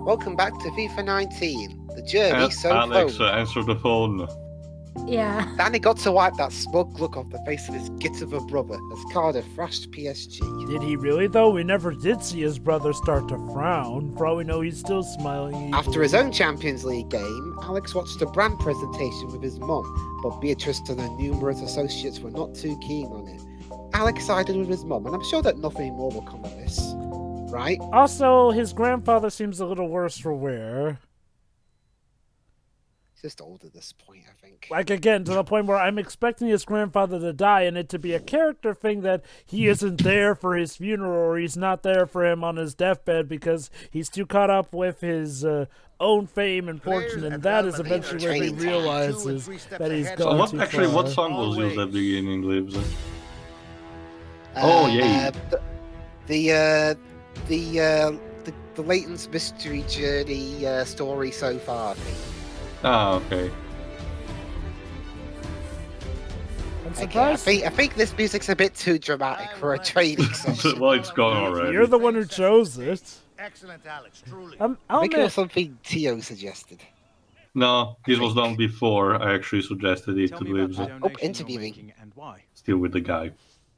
Welcome back to FIFA 19. The journey so Alex, far. answer the phone. Yeah. Danny got to wipe that smug look off the face of his git of a brother as Cardiff thrashed PSG. Did he really, though? We never did see his brother start to frown. For all we know, he's still smiling. After his own Champions League game, Alex watched a brand presentation with his mum, but Beatrice and her numerous associates were not too keen on it. Alex sided with his mum, and I'm sure that nothing more will come of this. Right? Also, his grandfather seems a little worse for wear. He's just old at this point, I think. Like, again, to the point where I'm expecting his grandfather to die and it to be a character thing that he isn't there for his funeral or he's not there for him on his deathbed because he's too caught up with his own fame and fortune, and that is eventually where he realizes that he's gone too far. What song was used at the beginning, Dwibs? Oh, yeah. The Leighton's Mystery Journey story so far. Ah, okay. I'm surprised. I think this music's a bit too dramatic for a training session. Well, it's gone already. You're the one who chose it. Excellent, Alex, truly. I think it was something Tio suggested. No, this was done before. I actually suggested it to Dwibs. Oh, interviewing. Still with the guy.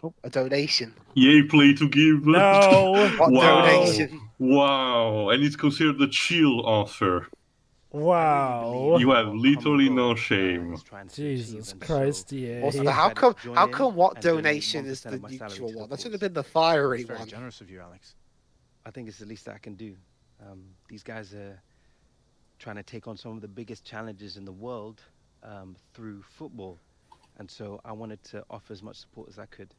Oh, a donation. Yay, play to give. No. What Wow. donation? Wow, and it's considered a chill offer. Wow. You have literally no shame. Jesus Christ, yeah. Also, how come what donation is the neutral one? That should have been the fiery Very one. generous of you, Alex. I think it's the least I can do. These guys are trying to take on some of the biggest challenges in the world through football. And so I wanted to offer as much support as I could.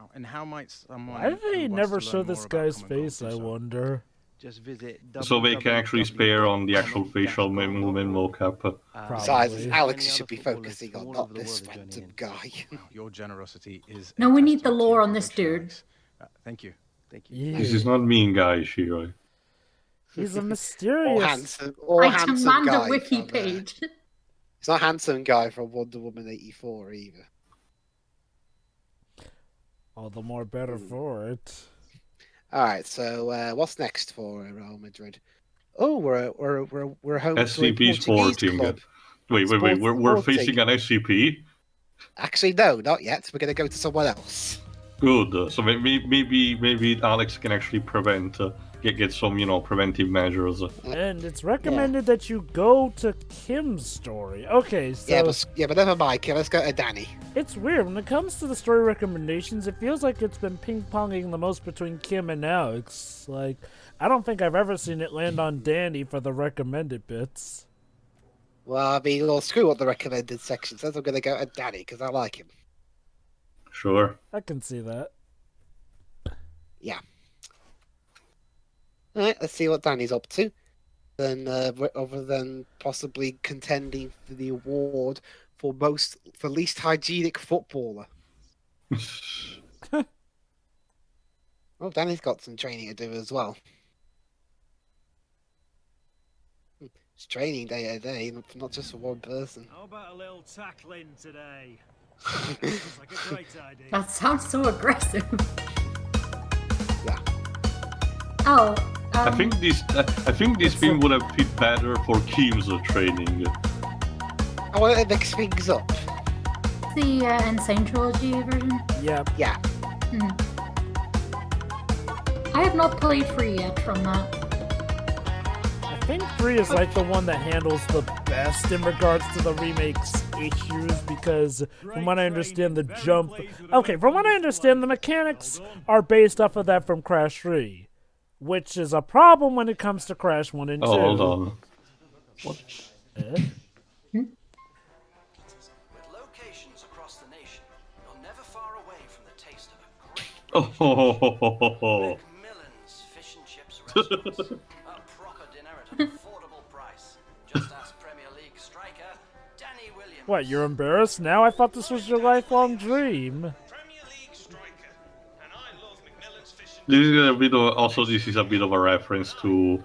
Oh, and how might someone... Why do they who wants never to show learn this more about guy's common goals face, I do so? wonder? Just visit So they can actually spare on the actual facial movement mocap. Besides, Probably. Alex Many should other be footballers focusing from on all not over the this world are joining phantom in. guy. Wow, your generosity is... No, we need the testament to lore your on this potential, dude. Alex. Thank you. Thank you. Yeah. This is not mean guy, Shiro. He's a Or mysterious... handsome, or I handsome demand guy. a wiki from, page. He's not handsome guy from Wonder Woman 84 either. All the more better for it. All right, so what's next for Real Madrid? Oh, we're home to a SCP Portuguese Sporting. club. Wait, we're Sporting. facing an SCP? Actually, no, not yet. We're going to go to someone else. Good. So maybe Alex can actually prevent, get some, preventive measures. And it's recommended that you go to Kim's story. Okay, so... But never mind. Okay, let's go to Danny. It's weird. When it comes to the story recommendations, it feels like it's been ping-ponging the most between Kim and Alex. Like, I don't think I've ever seen it land on Danny for the recommended bits. Well, I mean, well, screw what the recommended section says. I'm going to go to Danny because I like him. Sure. I can see that. Yeah. All right, let's see what Danny's up to. Then, other than possibly contending for the award for least hygienic footballer. Well, Danny's got some training to do as well. It's training day to day, not just for one person. How about a little tackling today? Sounds like a great idea. That sounds so aggressive. Yeah. Oh, I think this film would have fit better for Kim's training. I want to mix things up. the Insane Trilogy version? Yep. Yeah. I have not played 3 yet from that. I think 3 is like the one that handles the best in regards to the remake's issues because from what I understand the jump... Okay, from what I understand the mechanics are based off of that from Crash 3, which is a problem when it comes to Crash 1 and 2. Oh, hold on. What? With locations across the nation, you're never far away from the taste of a great Oh, Macmillan's Fish and Chips restaurant. A proper dinner at an affordable price. Just ask Premier League striker Danny Williams. What, you're embarrassed now? I thought this was your lifelong dream. Premier League striker, and I love Macmillan's Fish and this is a bit of, also this is a bit of a reference to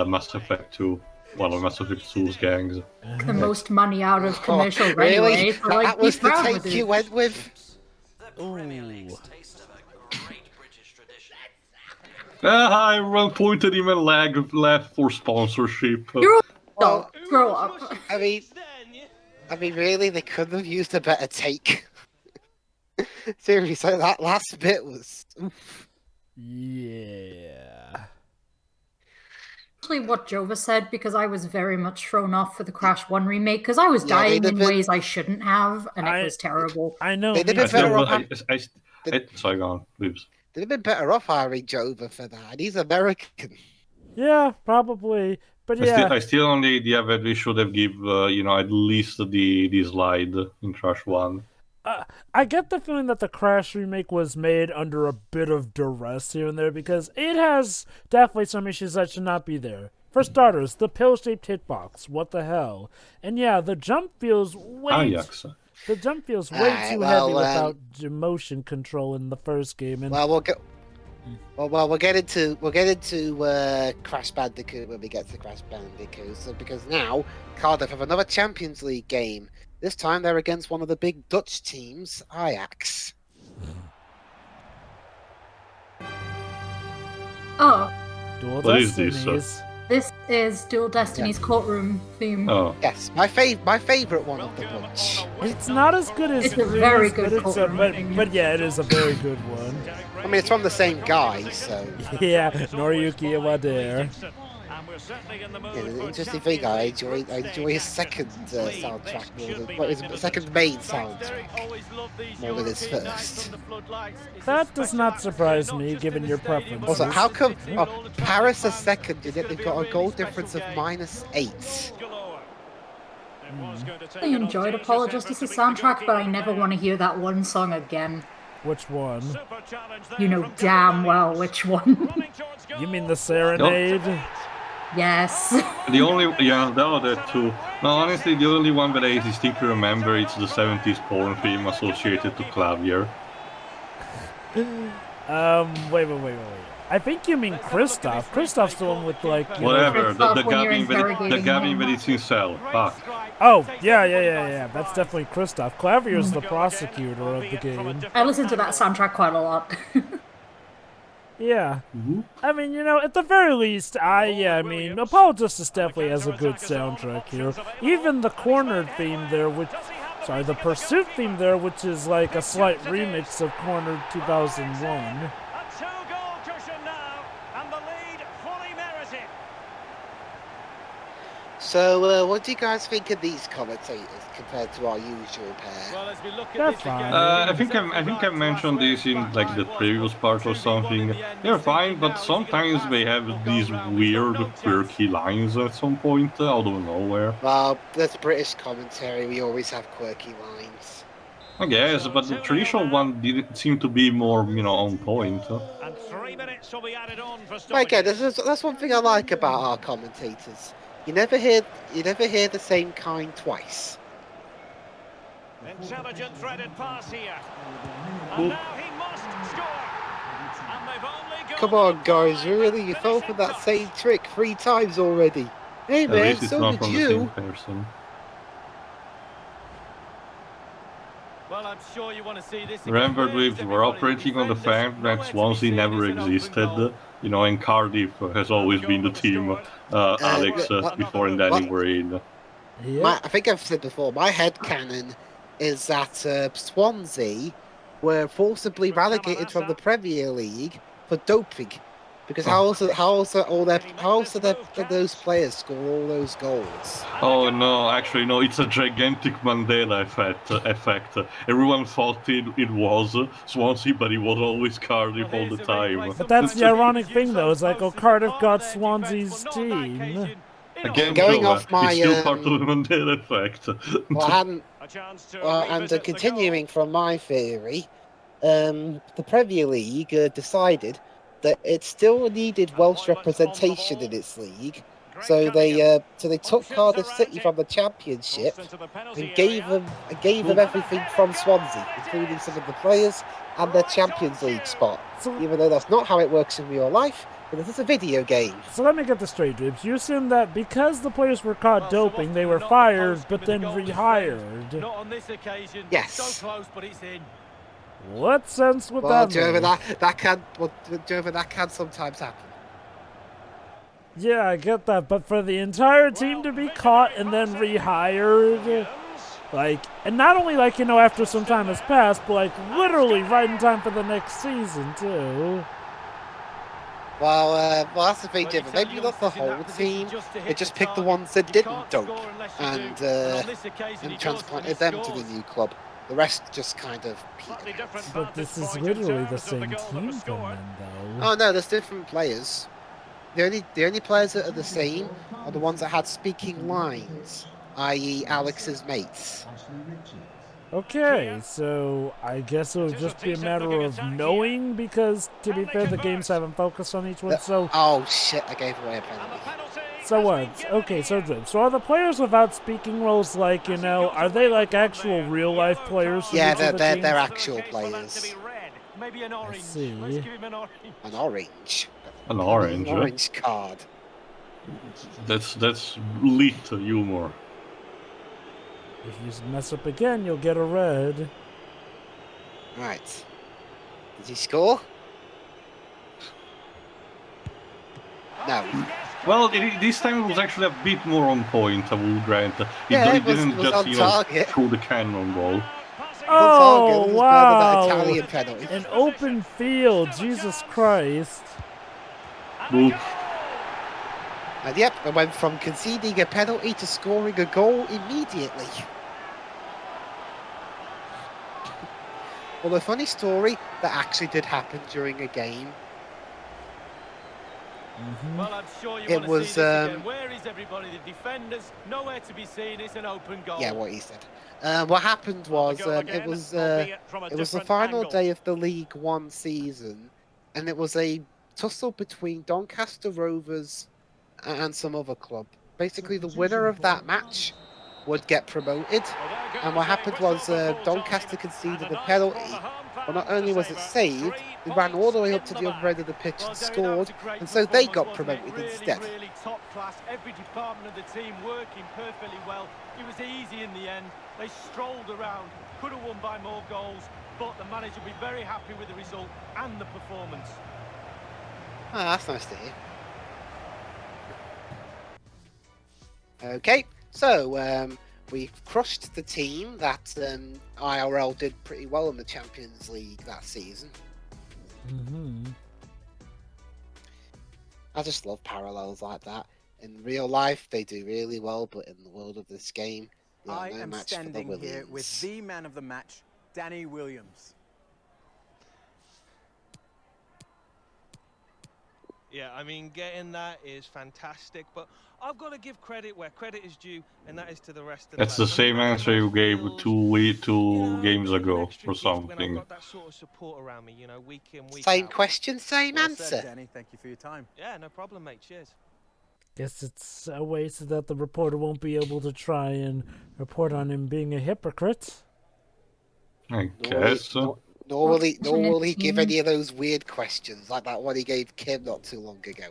Mass Effect 2. Well, Mass Effect 2's gangs. The most money out of commercial Really? anyway. So, like, That was be the proud take with you it. went with? The Premier League's taste of a great British tradition. I pointed him and leg left for sponsorship. You're all Well, grow up. I mean, really, they could have used a better take. Seriously, that last bit was. Yeah. Actually, what Jova said, because I was very much thrown off for the Crash 1 remake, because I was Yeah, dying they'd in have been- ways I shouldn't have, and it was terrible. I know. They did me a better too. off. Sorry, go on, Dwibs. They'd have been better off hiring Jova for that. He's American. Yeah, probably. But yeah. I still on the idea that we should have give at least the slide in Crash 1. I get the feeling that the Crash remake was made under a bit of duress here and there because it has definitely some issues that should not be there. For starters, the pill-shaped hitbox. What the hell? And yeah, the jump feels way too heavy without motion control in the first game. And Well, we'll get into Crash Bandicoot when we get to Crash Bandicoot. So because now Cardiff have another Champions League game. This time they're against one of the big Dutch teams, Ajax. Oh, Dual What is this, Destinies. this is Dual Destiny's courtroom theme. Oh, Yes, my favorite one of the bunch. It's not as good as It's a Threes, very but good it's courtroom theme. but yeah, it is a very good one. I mean, it's from the same guy, so Yeah, Noriyuki Iwadare. yeah, the interesting thing, I enjoy his second soundtrack more than his second main soundtrack more than his first. That does not surprise me, given your preference. Also, how come Paris is second, and yet they've got a goal difference of -8? I enjoyed Apollo Justice's soundtrack, but I never want to hear that one song again. Which one? You know damn well which one. You mean the Serenade? Yes. the other two. No, honestly, the only one that I distinctly remember is the 70s porn theme associated to Clavier. Wait. I think you mean Christoph. Christoph's the one with like Whatever, the Christoph, when you're Gavin interrogating that him. is in cell. Fuck. Oh, yeah. That's definitely Christoph. Clavier's the prosecutor of the game. I listen to that soundtrack quite a lot. Yeah. I mean, at the very least, Apollo Justice definitely has a good soundtrack here. Even the Cornered theme there, the Pursuit theme there, which is like a slight remix of Cornered 2001. So, what do you guys think of these commentators compared to our usual pair? They're fine. I think I mentioned this in like the previous part or something. They're fine, but sometimes they have these weird, quirky lines at some point out of nowhere. Well, that's British commentary. We always have quirky lines. I guess, but the traditional one didn't seem to be more, on point. And 3 minutes will be added on for But again, that's one thing I like about our commentators. You never hear the same kind twice. Intelligent threaded pass here. And now he must score. And they've only got Come on, guys, really? You fell for that same trick 3 times already. Hey, At man, least it's so not did from the you. same person. Well, I'm sure you want to see this. Remember, we're operating on the fact that Swansea never existed. And Cardiff has always been the team Alex before and Danny were in. Yeah. I think I've said before, my headcanon is that Swansea were forcibly relegated from the Premier League for doping. Because how else did those players score all those goals? Oh no, actually no, it's a gigantic Mandela effect. Everyone thought it was Swansea, but it was always Cardiff all the time. But that's the ironic thing, though. It's like, Cardiff got Swansea's team. Again, Going Joe, off my, it's still part of the Mandela effect. Well, I hadn't. And continuing from my theory, the Premier League decided that it still needed Welsh representation in its league, so they took Cardiff City from the Championship and gave them everything from Swansea, including some of the players and their Champions League spot. Even though that's not how it works in real life, but this is a video game. So let me get this straight, Dwibs. You assume that because the players were caught doping, they were fired, but then rehired. Not on this occasion. Yes. So close, but it's in. What sense would Well, that Jover, make? that can sometimes happen. Yeah, I get that, but for the entire team to be caught and then rehired, like, and not only like, you know, after some time has passed, but like literally right in time for the next season too. Well, that's the thing, Jimmy. Maybe not the whole team. They just picked the ones that didn't dunk and transplanted them to the new club. The rest just kind of petered out. But this is literally the same team from then, though. Oh no, there's different players. The only players that are the same are the ones that had speaking lines, i.e. Alex's mates. Okay, so I guess it would just be a matter of knowing, because to be fair, the games haven't focused on each one, so... Oh shit, I gave away a penalty. So what? Okay, so are the players without speaking roles like, you know, are they like actual real-life players? Yeah, they're actual players. I see. An orange. An orange. An orange card. That's lit humor. If you mess up again, you'll get a red. Right. Did he score? No. Well, this time it was actually a bit more on point, I will grant. He It didn't was just, on you know, target. throw the cannonball. Oh, wow! That Italian penalty. An open field, Jesus Christ. Boop. And yep, I went from conceding a penalty to scoring a goal immediately. Well, a funny story that actually did happen during a game. Well, I'm sure you It want to was, see this again. Where is everybody? The defenders, nowhere to be seen. It's an open goal. Yeah, what he said. What happened was it was the final day of the League One season, and it was a tussle between Doncaster Rovers and some other club. Basically, the winner of that match would get promoted. And what happened was Doncaster conceded a penalty. But not only was it saved, they ran all the way up to the other end of the pitch and scored, and so they got promoted instead. Really top class. Every department of the team working perfectly well. It was easy in the end. They strolled around, could have won by more goals, but the manager will be very happy with the result and the performance. Ah, that's nice to hear. Okay, so we crushed the team that IRL did pretty well in the Champions League that season. I just love parallels like that. In real life, they do really well, but in the world of this game, they are no match for the Williams. Here with the man of the match, Danny Williams. Yeah, I mean, getting that is fantastic, but I've got to give credit where credit is due, and that is to the rest of the That's the same answer you gave two games ago or something. I've got that sort of support around me, you know, week in, week Same out. question, same Well answer. said, Danny. Thank you for your time. Yeah, no problem, mate. Cheers. Guess it's a way so that the reporter won't be able to try and report on him being a hypocrite. I guess. Nor will he give any of those weird questions like that one he gave Kim not too long ago.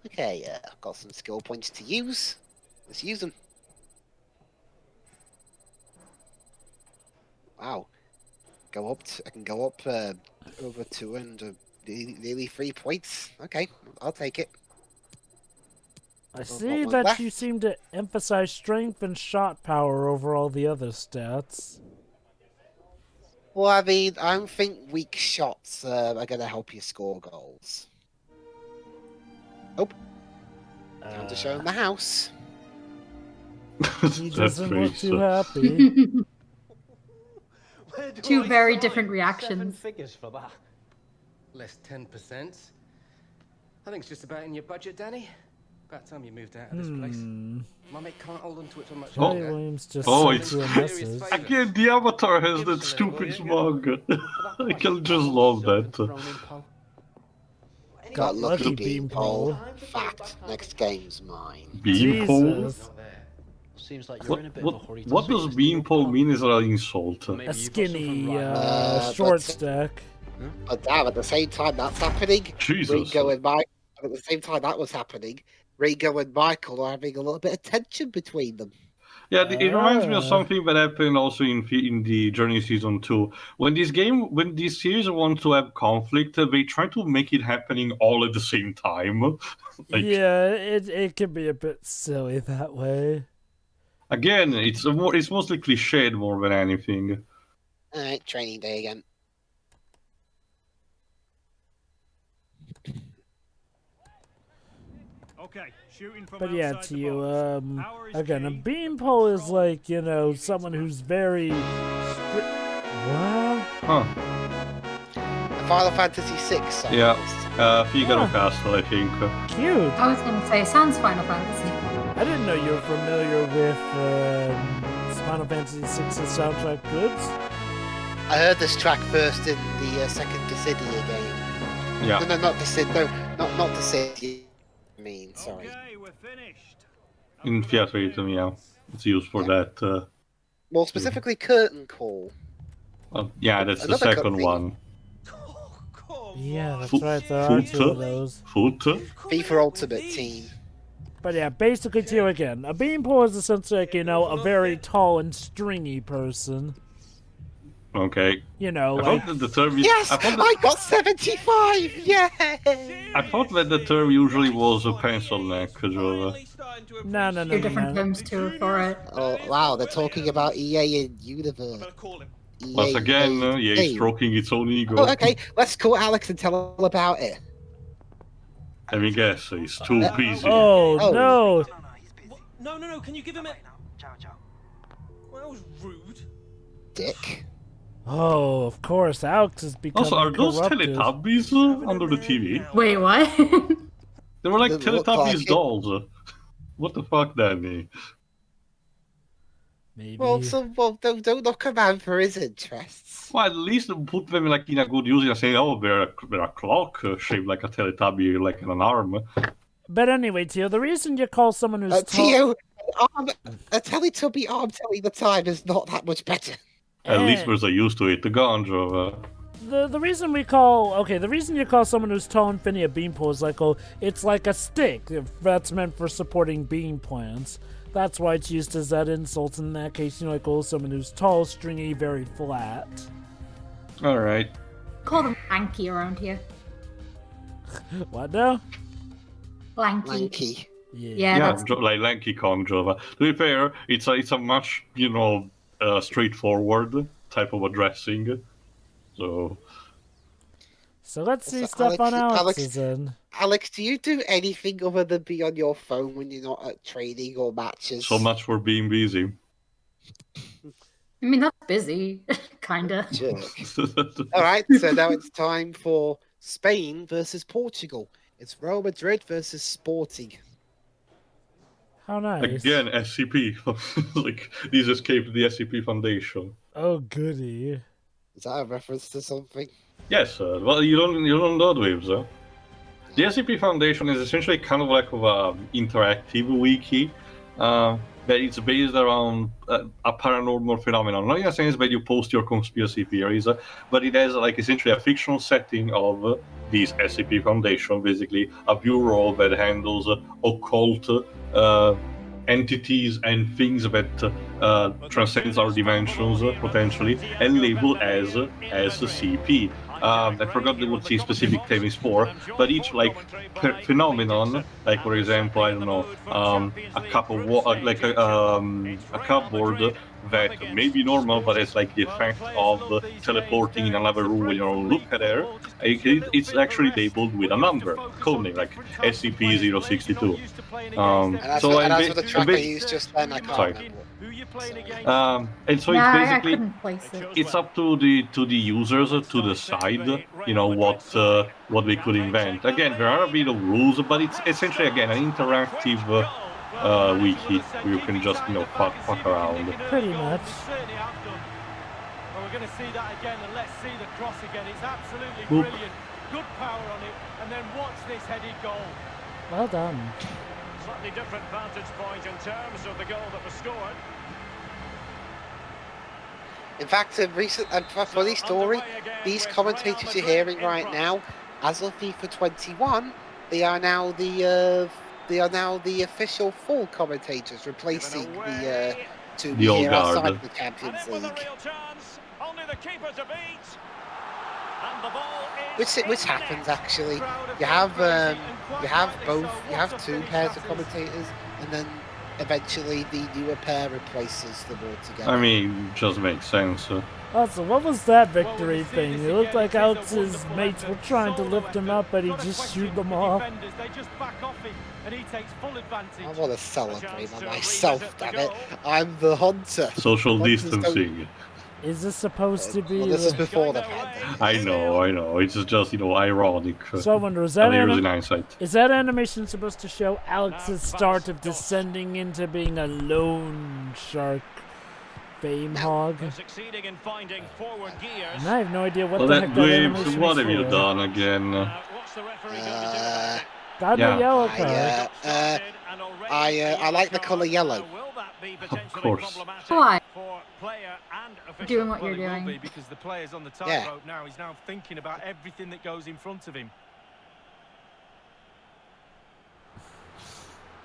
Okay, I've got some skill points to use. Let's use them. Wow. I can go up over 200, nearly 3 points. Okay, I'll take it. I see that you seem to emphasize strength and shot power over all the other stats. Well, I mean, I don't think weak shots are going to help you score goals. Oh. Time to show him the house. He doesn't look too happy. Two very different reactions. Figures for that. Less 10%. I think it's just about in your budget, Danny. About time you moved out of this place. My mate can't hold on to it for much longer. Williams just it's sent you a message. again, the avatar has that stupid smug. I can just love that. Got lucky, Beanpole. Fact, next game's mine. Beanpole? Seems like you're in a bit of a hurry to What does Beanpole mean? Is that an insult? A skinny, short stack. But damn, at the same time that's happening, Jesus. Ringo and Michael, at the same time that was happening, Ringo and Michael are having a little bit of tension between them. Yeah, it reminds me of something that happened also in the Journey Season 2. When this series want to have conflict, they try to make it happening all at the same time. Yeah, it can be a bit silly that way. Again, it's mostly cliched more than anything. Alright, training day again. Okay, shooting from But yeah, outside to the you, box. again, a beanpole is like, you know, someone who's very What? Huh. Final Fantasy VI song. Yeah, Figaro Castle, I think. Cute. I was going to say, sounds Final Fantasy. I didn't know you were familiar with Final Fantasy VI's soundtrack, Dwibs. I heard this track first in the second Dissidia game. Yeah. No, not Dissidia. No, not Dissidia. I mean, sorry. Okay, we're finished. In Theatrhythm, yeah. It's used for that. More specifically, Curtain Call. Yeah, that's the Another second cutscene. one. Yeah, that's right, there are two of those. Foot? FIFA Ultimate Team. But yeah, basically, to you again, a beanpole is essentially like, you know, a very tall and stringy person. Okay. You know, I like... thought that the term... Yes! I got 75! Yay! I thought that the term usually was a pencil neck, Jova. No. Two different terms too for it. Oh, wow, they're talking about EA and Universe. Once again, EA stroking its own ego. Oh, okay, let's call Alex and tell her about it. Let me guess, he's too busy. Oh, no! No, can you give him a... Well, that was rude. Dick. Oh, of course, Alex is becoming Also, are those corrupted. Teletubbies under the TV? Wait, what? They were like Doesn't look Teletubbies like it. dolls. What the fuck, Danny? Maybe. Well, don't knock a man for his interests. Well, at least put them like in a good use and say, oh, they're a clock shaped like a Teletubby, like an arm. But anyway, Tio, the reason you call someone who's Tio, a Teletubby arm telling the time is not that much better. At least there's a use to it. The ganja. The reason we call the reason you call someone who's tall and thin a beanpole is like, oh, it's like a stick that's meant for supporting bean plants. That's why it's used as that insult in that case. You know, like, oh, someone who's tall, stringy, very flat. All right. Call them lanky around here. What now? Lanky. Yeah. that's like Lanky Kong Java. To be fair, it's a much straightforward type of addressing. So let's see stuff on Alex's end. Alex, do you do anything other than be on your phone when you're not at training or matches? So much for being busy. I mean, that's busy, kinda. Alright, so now it's time for Spain versus Portugal. It's Real Madrid versus Sporting. How nice. Again, SCP. Like, these escaped the SCP Foundation. Oh, goody. Is that a reference to something? Yes, well, you don't know Dwibs, huh? The SCP Foundation is essentially kind of like an interactive wiki that it's based around a paranormal phenomenon. Not in a sense that you post your conspiracy theories, but it has like essentially a fictional setting of this SCP Foundation, basically a bureau that handles occult entities and things that transcends our dimensions potentially, and labeled as CP. I forgot what the specific term is for, but each like phenomenon, like for example, I don't know, a cup of water, like a cupboard that may be normal, but it's like the effect of teleporting in another room when you don't look at it. It's actually labeled with a number, code name, like SCP-062. And as for the track I used just then, I can't remember. And so Yeah, it's I basically couldn't place it. it's up to the users to decide, what they could invent. Again, there are a bit of rules, but it's essentially again an interactive wiki where you can just fuck around. Pretty much. Well, we're going to see that again, and let's see the cross again. It's absolutely Boop. brilliant. Good power on it, and then watch this headed goal. Well done. Slightly different vantage point in terms of the goal that was scored. In fact, a recent and funny story, these commentators you're hearing right now, as of FIFA 21, they are now the official full commentators, replacing to The be old here outside guard. of the Champions League. Which happens actually. You have two pairs of commentators, and then eventually the newer pair replaces them all together. I mean, just makes sense. Also, what was that victory thing? It looked like Alex's mates were trying to lift him up, but he just shoot them off. I want to celebrate by myself, damn it. I'm the hunter. Social Hunters distancing. Is this supposed to be? Well, this is before the pandemic. I know. It's just, ironic. So I wonder, is that in hindsight. Is that animation supposed to show Alex's start of descending into being a lone shark fame hog? And I have no idea what the heck that animation is what have you for. done again? Got Yeah. the yellow card. I like the colour yellow. Of course. Why? Doing what you're doing. Because the player's on the tightrope now. He's now thinking about everything that goes in front of him.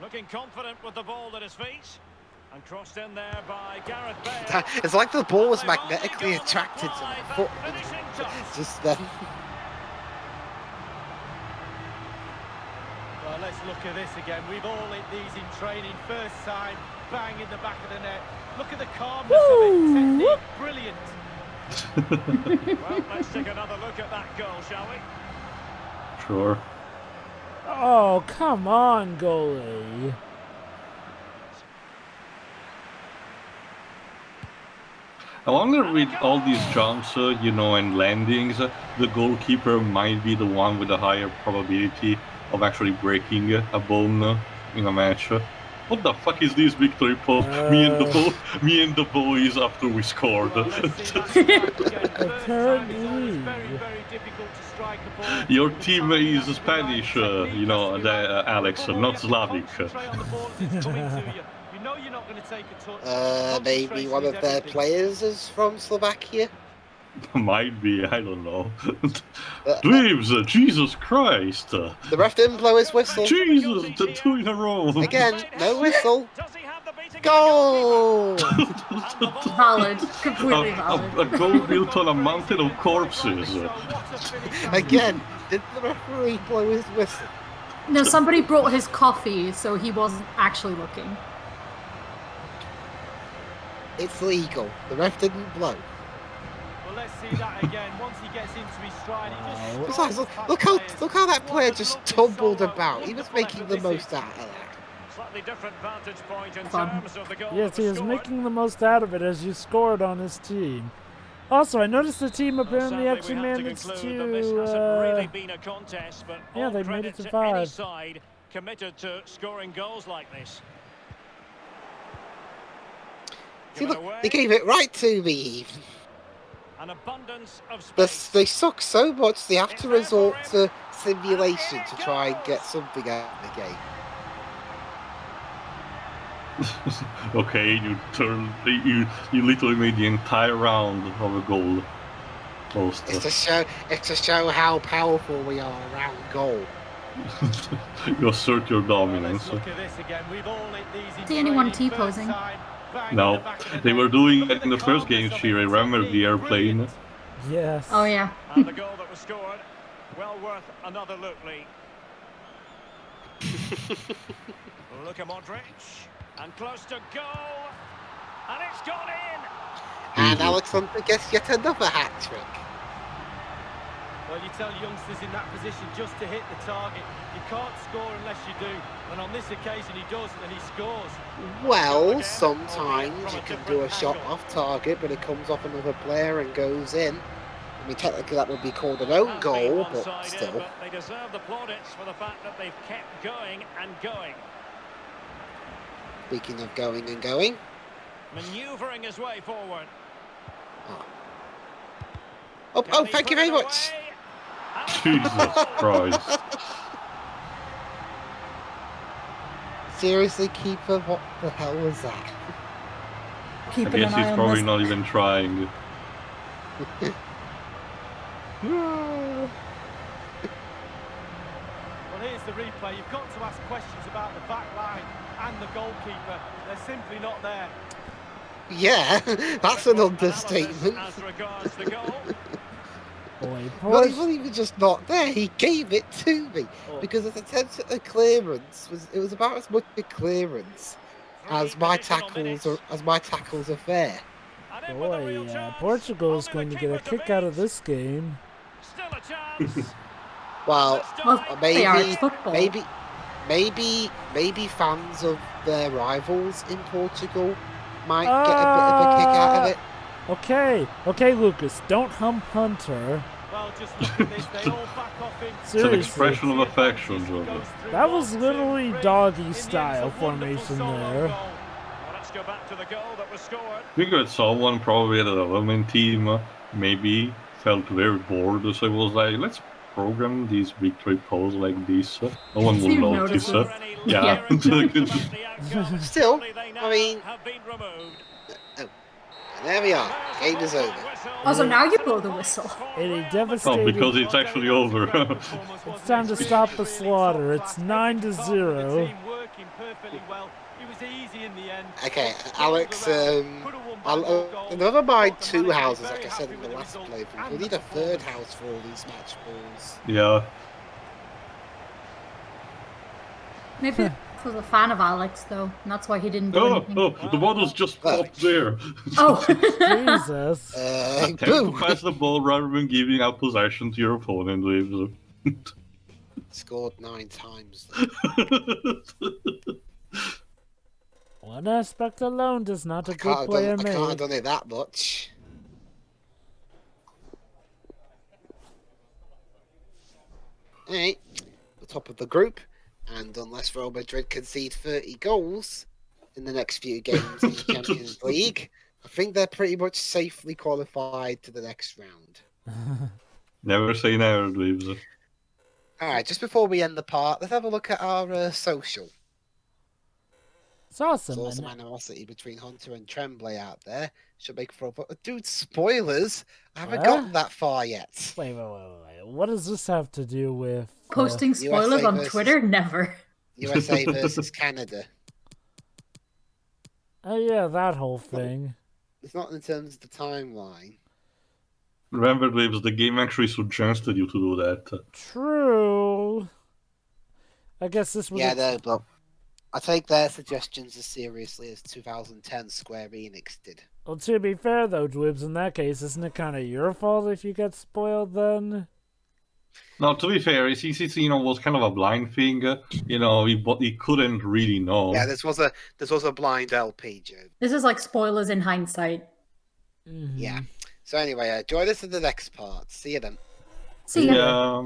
Looking confident with the ball at his feet. And crossed in there by Gareth Bale. It's like the ball was magnetically attracted to my foot just then. Well, let's look at this again. We've all hit these in training. First time, bang in the back of the net. Look at the calmness of it. Technique, brilliant. Well, let's take another look at that goal, shall we? Sure. Oh, come on, goalie. I wonder with all these jumps, and landings, the goalkeeper might be the one with the higher probability of actually breaking a bone in a match. What the fuck is this victory pose? Me and the boys after we scored. Apparently. Your team is Spanish, Alex, not Slavic. Maybe one of their players is from Slovakia. Might be, I don't know. Dwibs, Jesus Christ! The ref didn't blow his whistle. Jesus, 2 in a row. Again, no whistle. Goal! Valid. Completely valid. A goal built on a mountain of corpses. Again, did the referee blow his whistle? No, somebody brought his coffee, so he wasn't actually looking. It's legal. The ref didn't blow. Well, let's see that again. Once he gets into his stride, he just... Besides, look how that player just tumbled about. He was making the most out of that. Slightly different vantage point in terms of the goal. Yes, he is making the most out of it as you scored on his team. Also, I noticed the team apparently actually managed to. Yeah, they made it to 5. Side committed to scoring goals like this. See, look, they gave it right to me. An abundance of space. They suck so much they have to resort to simulation to try and get something out of the game. Okay, you literally made the entire round of a goal post. It's to show how powerful we are around goal. You assert your dominance. See anyone T-posing? No, they were doing it in the first game, Shira. Remember the airplane? Yes. Oh yeah. And the goal that was scored, well worth another look, Lee. Look at Modric, and close to goal, and it's gone in. And Alexander gets yet another hat trick. Well, you tell youngsters in that position just to hit the target. You can't score unless you do. And on this occasion he does, and he scores. Well, sometimes you can do a shot off target, but it comes off another player and goes in. I mean, technically that would be called an own goal, but still. But they deserve the plaudits for the fact that they've kept going and going. Speaking of going and going. Manoeuvring his way forward. Oh, thank you very much. Jesus Christ. Seriously, keeper, what the hell was that? I guess he's probably not even trying. Well, here's the replay. You've got to ask questions about the back line and the goalkeeper. They're simply not there. Yeah, that's an understatement. As regards the goal. Boy, Well, he wasn't even just not there. He gave it to me because his attempt at a clearance was about as much a clearance as my tackles are fair. Boy, Portugal is going to get a kick out of this game. Still a chance. Well, they are. It's football. maybe fans of their rivals in Portugal might get a bit of a kick out of it. Okay, Lucas, don't hump Hunter. Well, just look at this. They all back off him. It's an expression of affection, Joe. That was literally doggy style formation there. Let's go back to the goal that was scored. I think that someone probably at the development team maybe felt very bored, so it was like, let's program these victory posts like this. No one will notice. Yeah. Still, I mean, there we are. Game is over. Oh, so now you blow the whistle. Oh, because it's actually over. It's time to stop the slaughter. It's 9-0. Okay, Alex, I'll never mind 2 houses, like I said in the last playthrough. We need a 3rd house for all these match balls. Yeah. Maybe he was a fan of Alex, though, and that's why he didn't do anything. Oh, the model's just popped there. Oh. Jesus. Attempt to pass the ball rather than giving out possession to your opponent, Dwibs. Scored 9 times. One aspect alone does not a good player make. I can't have done it that much. Alright, the top of the group, and unless Real Madrid concede 30 goals in the next few games in the Champions League, I think they're pretty much safely qualified to the next round. Never say never, Dwibs. Alright, just before we end the part, let's have a look at our social. It's awesome. Saw some animosity between Hunter and Tremblay out there. Should make for a... Dude, spoilers! I haven't gotten that far yet. Wait. What does this have to do with... Posting spoilers on Twitter? Never. USA versus Canada. Oh yeah, that whole thing. It's not in terms of the timeline. Remember, Dwibs, the game actually suggested you to do that. True. I guess this was... Yeah, no, but I take their suggestions as seriously as 2010 Square Enix did. Well, to be fair, though, Dwibs, in that case, isn't it kind of your fault if you get spoiled, then? No, to be fair, it was kind of a blind thing. He couldn't really know. Yeah, this was a blind LP, Joe. This is like spoilers in hindsight. Yeah. So anyway, join us in the next part. See you then. See ya.